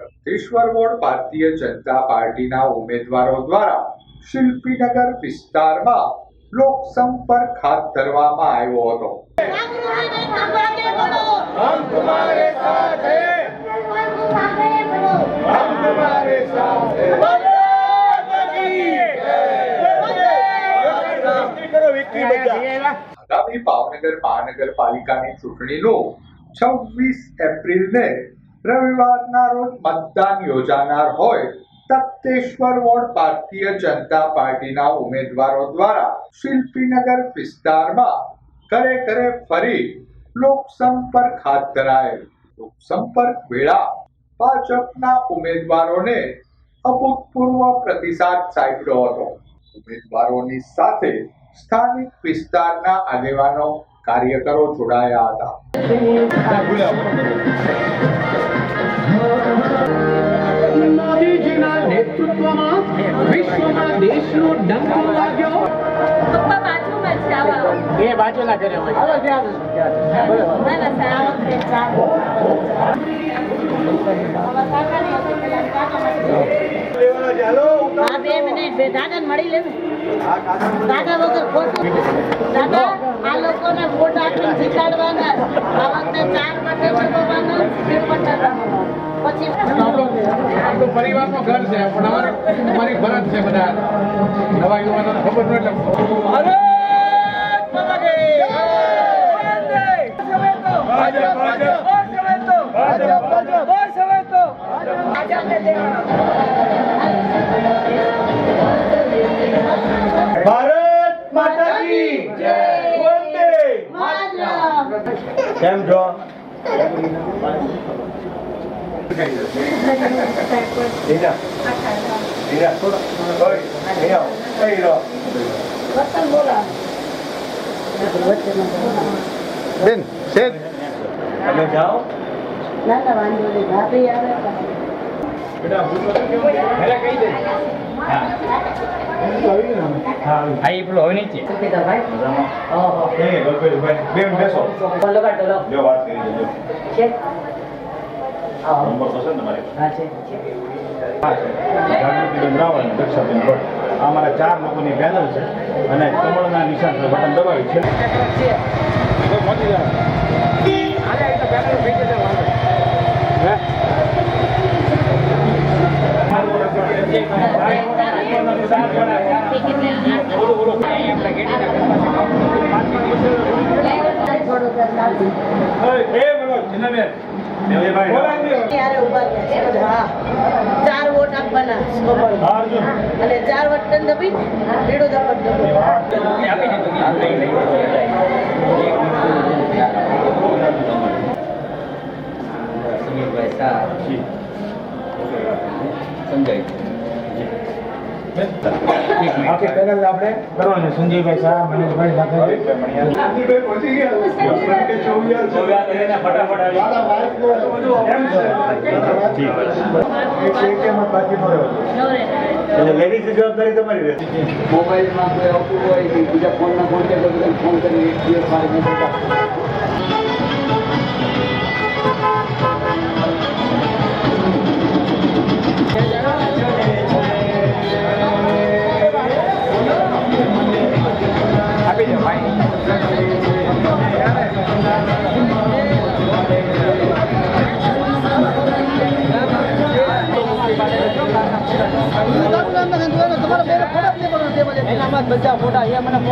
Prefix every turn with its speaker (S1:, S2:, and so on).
S1: Jagdishwar ward Bharatiya Janata પાર્ટીના ઉમેદવારો દ્વારા શિલ્પીનગર વિસ્તારમાં લોકસંપર્ક હાથ ધરવામાં આવ્યો હતો। આગામી ભાવનગર મહાનગરપાલિકાની ચૂંટણીનું 26 એપ્રિલને રવિવારના રોજ મતદાન યોજાનાર હોય તખતેશ્વર વોર્ડ ભારતીય જનતા પાર્ટીના ઉમેદવારો દ્વારા શિલ્પીનગર વિસ્તારમાં ઘરે ઘરે ફરી લોકસંપર્ક હાથ ધરાયેલ। લોકસંપર્ક વેળા ભાજપના ઉમેદવારોને અભૂતપૂર્વ પ્રતિસાદ સાંપડ્યો હતો। ઉમેદવારોની સાથે સ્થાનિક વિસ્તારના આગેવાનો કાર્યકરો જોડાયા હતા।
S2: મોદીજીના નેતૃત્વમાં વિશ્વમાં દેશનો ડંકો વાગ્યો।
S3: પપ્પા બાજુમાં છે આવા
S2: એ બાજુના ઘરે હોય હાલો ત્યાં
S3: ના સારા છે ચાલો હા 2 મિનિટ બે દાદાને મળી લેવે દાદા વગર ખોટું દાદા આ લોકોને વોટ આપીને જીતાડવાના આ વખતે 4 બટન દબાવવાના 2 બટન પછી
S2: આપણું પરિવારનો ઘર છે પણ અમારી ફરજ છે બધા નવા યુવાનોને ખબર ન એટલે
S4: ભારત માતા કી જય વંદે
S3: માતરમ
S4: કેમ છો ઈરા ઈરા ઓય ઈરા ઈરા
S3: વતન બોલા
S4: બેન સેટ તમે જાઓ
S3: ના વાંધો નહીં ભાભી આવે
S2: બેટા ભૂલો તો કેમ પહેલા કહી દે હા આઈ પેલો હવે નીચે
S4: એ ગોપેશભાઈ બેન બેસો જો વાત કરી દેજો નંબર તો છે ને તમારે જાગૃતિબેન રાવલ અને દક્ષાબેન ભટ્ટ આ અમારા 4 લોકોની પેનલ છે અને કમળના નિશાન પર બટન દબાવી છે પહોંચી જાય
S2: આજે આ તો પેનલ થઈ જશે વાંધો હે
S3: ચાર વોટ આપવાના અને 4 બટન દબી રેડો દબટ
S2: આખી પેનલ આપણે કરવાની સંજયભાઈ શાહ મનીષભાઈ સાથે
S4: લેડીઝ જવાબદારી તમારી રહેશે
S5: મોબાઈલમાં કોઈ આવતું હોય કે બીજા ફોનના કોન્ટેક્ટ ફોન કરી એક દિવસ મારે મેસેજ
S2: આપી દો ભાઈ તમારા ફોટા